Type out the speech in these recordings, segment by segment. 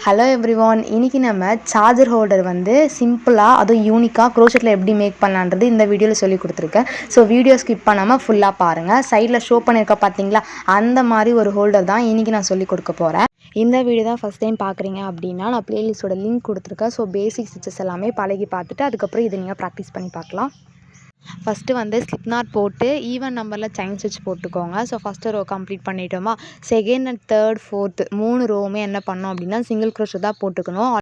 Hello everyone, இன்றைக்கி நம்ம charger holder வந்து சிம்பிளாக அதுவும் யூனிக்காக க்ரோஷெட்டில் எப்படி மேக் பண்ணலான்றது இந்த வீடியோவில் சொல்லி கொடுத்துருக்கேன். ஸோ வீடியோ ஸ்கிப் பண்ணாமல் ஃபுல்லாக பாருங்கள். சைடில் ஷோ பண்ணியிருக்க பார்த்தீங்களா, அந்த மாதிரி ஒரு ஹோல்டர் தான் இன்றைக்கி நான் சொல்லி கொடுக்க போகிறேன். இந்த வீடியோ தான் ஃபஸ்ட் டைம் பார்க்குறீங்க அப்படின்னா நான் ப்ளேலிஸ்ட்டோட லிங்க் கொடுத்துருக்கேன். ஸோ பேசிக் ஸ்டிச்சஸ் எல்லாமே பழகி பார்த்துட்டு அதுக்கப்புறம் இதை நீங்கள் ப்ராக்டிஸ் பண்ணி பார்க்கலாம். ஃபஸ்ட்டு வந்து ஸ்லிப் நாட் போட்டு ஈவன் நம்பரில் செயின் ஸ்டிச் போட்டுக்கோங்க. ஸோ ஃபஸ்ட்டு ரோ கம்ப்ளீட் பண்ணிட்டோமா, செகண்ட் அண்ட் தேர்ட் ஃபோர்த்து 3 ரோவுமே என்ன பண்ணோம் அப்படின்னா சிங்கிள் க்ரோஷே தான் போட்டுக்கணும்.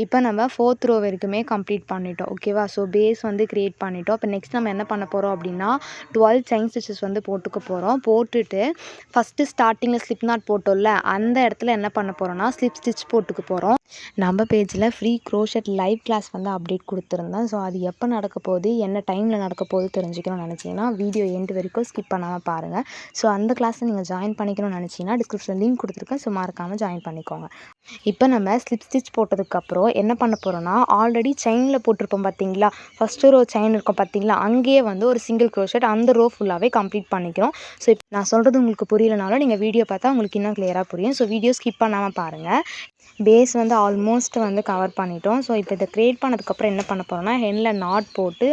இப்போ நம்ம 4th ரோ வரைக்குமே கம்ப்ளீட் பண்ணிட்டோம். ஓகேவா? ஸோ பேஸ் வந்து க்ரியேட் பண்ணிட்டோம். இப்போ நெக்ஸ்ட் நம்ம என்ன பண்ண போகிறோம் அப்படின்னா 12 செயின் ஸ்டிச்சஸ் வந்து போட்டுக்க போகிறோம். போட்டுட்டு ஃபஸ்ட்டு ஸ்டார்டிங்கில் ஸ்லிப் நாட் போட்டோம்ல, அந்த இடத்துல என்ன பண்ண போகிறோம்னா ஸ்லிப் ஸ்டிச் போட்டுக்க போகிறோம். நம்ம பேஜில் ஃப்ரீ க்ரோஷெட் லைவ் கிளாஸ் வந்து அப்டேட் கொடுத்துருந்தேன். ஸோ அது எப்போ நடக்க போகுது, என்ன டைமில் நடக்க போகுது தெரிஞ்சுக்கணும்னு நினச்சிங்கன்னா வீடியோ எண்டு வரைக்கும் ஸ்கிப் பண்ணாமல் பாருங்கள். ஸோ அந்த கிளாஸை நீங்கள் ஜாயின் பண்ணிக்கணும்னு நினச்சிங்கன்னா டிஸ்கிரிப்ஷன் லிங்க் கொடுத்துருக்கேன். ஸோ மறக்காமல் ஜாயின் பண்ணிக்கோங்க. இப்போ நம்ம ஸ்லிப் ஸ்டிச் போட்டதுக்கப்புறம் என்ன பண்ண போகிறோன்னா, ஆல்ரெடி செயினில் போட்டிருப்போம் பார்த்தீங்களா, ஃபஸ்ட்டு ரோ செயின் இருக்கும் பார்த்தீங்களா, அங்கேயே வந்து ஒரு சிங்கிள் க்ரோஷெட் அந்த ரோ ஃபுல்லாகவே கம்ப்ளீட் பண்ணிக்கிறோம். ஸோ இப்போ நான் சொல்கிறது உங்களுக்கு புரியலனாலும் நீங்கள் வீடியோ பார்த்தா உங்களுக்கு இன்னும் கிளியராக புரியும். ஸோ வீடியோ ஸ்கிப் பண்ணாமல் பாருங்கள். பேஸ் வந்து ஆல்மோஸ்ட் வந்து கவர் பண்ணிட்டோம். ஸோ இப்போ இதை க்ரியேட் பண்ணதுக்கப்புறம் என்ன பண்ண போகிறோன்னா ஹென்னில் நாட் போட்டு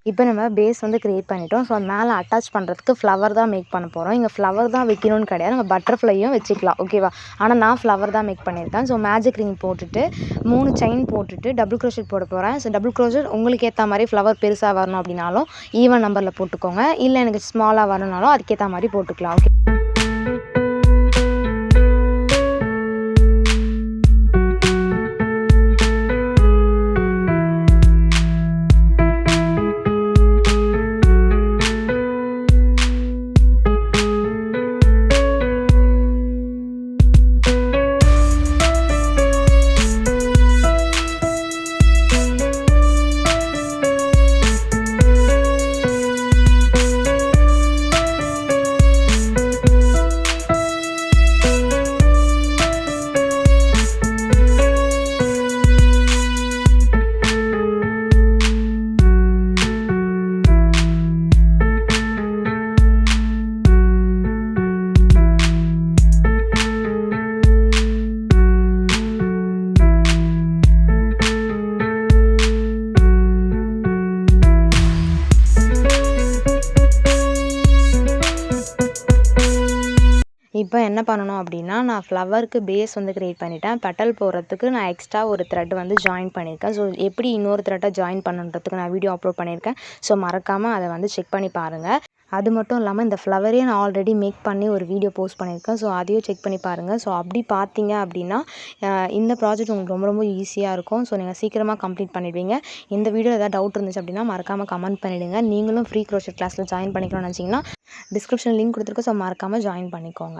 இப்போ நம்ம பேஸ் வந்து க்ரியேட் பண்ணிட்டோம். ஸோ அது மேலே அட்டாச் பண்ணுறதுக்கு ஃப்ளவர் தான் மேக் பண்ண போகிறோம். இங்கே ஃப்ளவர் தான் வைக்கணும்னு கிடையாது, நம்ம பட்டர்ஃப்ளையும் வச்சுக்கலாம். ஓகேவா? ஆனால் நான் ஃப்ளவர் தான் மேக் பண்ணியிருக்கேன். ஸோ மேஜிக் ரிங் போட்டுட்டு 3 செயின் போட்டுட்டு டபுள் க்ரோஷெட் போட போகிறேன். ஸோ டபுள் க்ரோஷெட் உங்களுக்கு ஏற்ற மாதிரி ஃப்ளவர் பெருசாக வரணும் அப்படின்னாலும் ஈவன் நம்பரில் போட்டுக்கோங்க. இல்லை எனக்கு ஸ்மாலாக வரணுனாலும் அதுக்கேற்ற மாதிரி போட்டுக்கலாம். ஓகே. இப்போ என்ன பண்ணணும் அப்படின்னா, நான் ஃப்ளவருக்கு பேஸ் வந்து கிரியேட் பண்ணிட்டேன். பெட்டல் போடுறதுக்கு நான் எக்ஸ்ட்ரா ஒரு த்ரெட் வந்து ஜாயின் பண்ணியிருக்கேன். ஸோ எப்படி இன்னொரு த்ரெட்டை ஜாயின் பண்ணணுன்றதுக்கு நான் வீடியோ அப்லோட் பண்ணியிருக்கேன். ஸோ மறக்காமல் அதை வந்து செக் பண்ணி பாருங்கள். அது மட்டும் இல்லாமல் இந்த ஃப்ளவரே நான் ஆல்ரெடி மேக் பண்ணி ஒரு வீடியோ போஸ்ட் பண்ணியிருக்கேன். ஸோ அதையும் செக் பண்ணி பாருங்கள். ஸோ அப்படி பார்த்தீங்க அப்படின்னா இந்த ப்ராஜெக்ட் உங்களுக்கு ரொம்ப ரொம்ப ஈஸியாக இருக்கும். ஸோ நீங்கள் சீக்கிரமாக கம்ப்ளீட் பண்ணிடுவீங்க. இந்த வீடியோ ஏதாவது டவுட் இருந்துச்சு அப்படின்னா மறக்காமல் கமெண்ட் பண்ணிவிடுங்க. நீங்களும் ஃப்ரீ க்ரோஷெட் கிளாஸில் ஜாயின் பண்ணிக்கணும்னு நினச்சிங்கன்னா டிஸ்கிரிப்ஷன் லிங்க் கொடுத்துருக்கோம். ஸோ மறக்காமல் ஜாயின் பண்ணிக்கோங்க.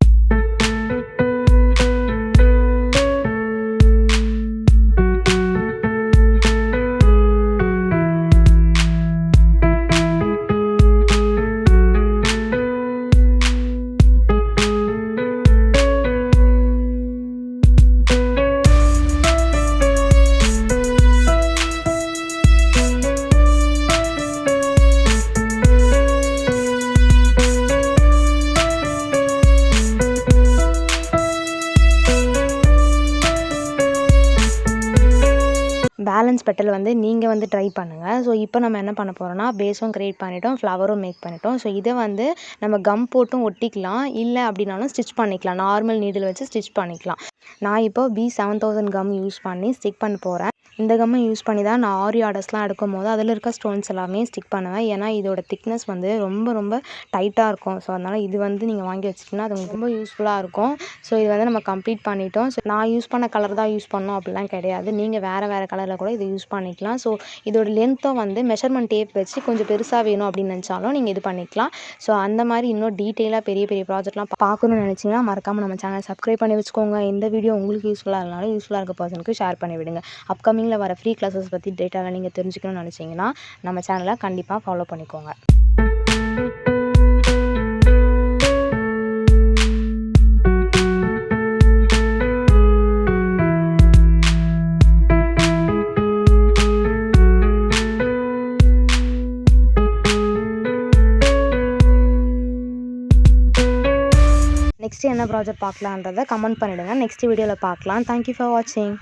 பேலன்ஸ் பெட்டல் வந்து நீங்கள் வந்து ட்ரை பண்ணுங்கள். ஸோ இப்போ நம்ம என்ன பண்ண போகிறோம்னா, பேஸும் கிரியேட் பண்ணிட்டோம், ஃப்ளவரும் மேக் பண்ணிட்டோம். ஸோ இதை வந்து நம்ம கம் போட்டும் ஒட்டிக்கலாம். இல்லை அப்படின்னாலும் ஸ்டிச் பண்ணிக்கலாம். நார்மல் நீடில் வச்சு ஸ்டிச் பண்ணிக்கலாம். நான் இப்போ B7000 கம் யூஸ் பண்ணி ஸ்டிக் பண்ண போகிறேன். இந்த கம்மை யூஸ் பண்ணி தான் நான் ஆரி ஆர்டர்ஸ்லாம் எடுக்கும்போது அதில் இருக்க ஸ்டோன்ஸ் எல்லாமே ஸ்டிக் பண்ணுவேன். ஏன்னா இதோட திக்னஸ் வந்து ரொம்ப ரொம்ப டைட்டாக இருக்கும். ஸோ அதனால் இது வந்து நீங்கள் வாங்கி வச்சிட்டிங்கன்னா அது உங்களுக்கு ரொம்ப யூஸ்ஃபுல்லாக இருக்கும். ஸோ இது வந்து நம்ம கம்ப்ளீட் பண்ணிட்டோம். ஸோ நான் யூஸ் பண்ண கலர் தான் யூஸ் பண்ணணும் அப்படிலாம் கிடையாது. நீங்கள் வேறு கலரில் கூட இதை யூஸ் பண்ணிக்கலாம். ஸோ இதோட லென்த்தும் வந்து மெஷர்மெண்ட் டேப் வச்சு கொஞ்சம் பெருசாக வேணும் அப்படின்னு நினச்சாலும் நீங்கள் இது பண்ணிக்கலாம். ஸோ அந்த மாதிரி இன்னும் டீட்டெயிலாக பெரிய பெரிய ப்ராஜெக்ட்லாம் பார்க்கணும்னு நினச்சிங்கன்னா மறக்காமல் நம்ம சேனல் சப்ஸ்கிரைப் பண்ணி வச்சுக்கோங்க. இந்த வீடியோ உங்களுக்கு யூஸ்ஃபுல்லாக இருந்தாலும் யூஸ்ஃபுல்லாக இருக்க பர்சனுக்கு ஷேர் பண்ணி விடுங்க. அப்கமிங்கில் வர ஃப்ரீ கிளாஸஸ் பற்றி டேட்டாவை நீங்கள் தெரிஞ்சுக்கணும்னு நினச்சிங்கன்னா நம்ம சேனலை கண்டிப்பாக ஃபாலோ பண்ணிக்கோங்க. நெக்ஸ்ட்டு என்ன ப்ராஜெக்ட் பார்க்கலான்றதை கமெண்ட் பண்ணிவிடுங்க. நெக்ஸ்ட் வீடியோவில் பார்க்கலாம். தேங்க்யூ ஃபார் வாட்சிங்.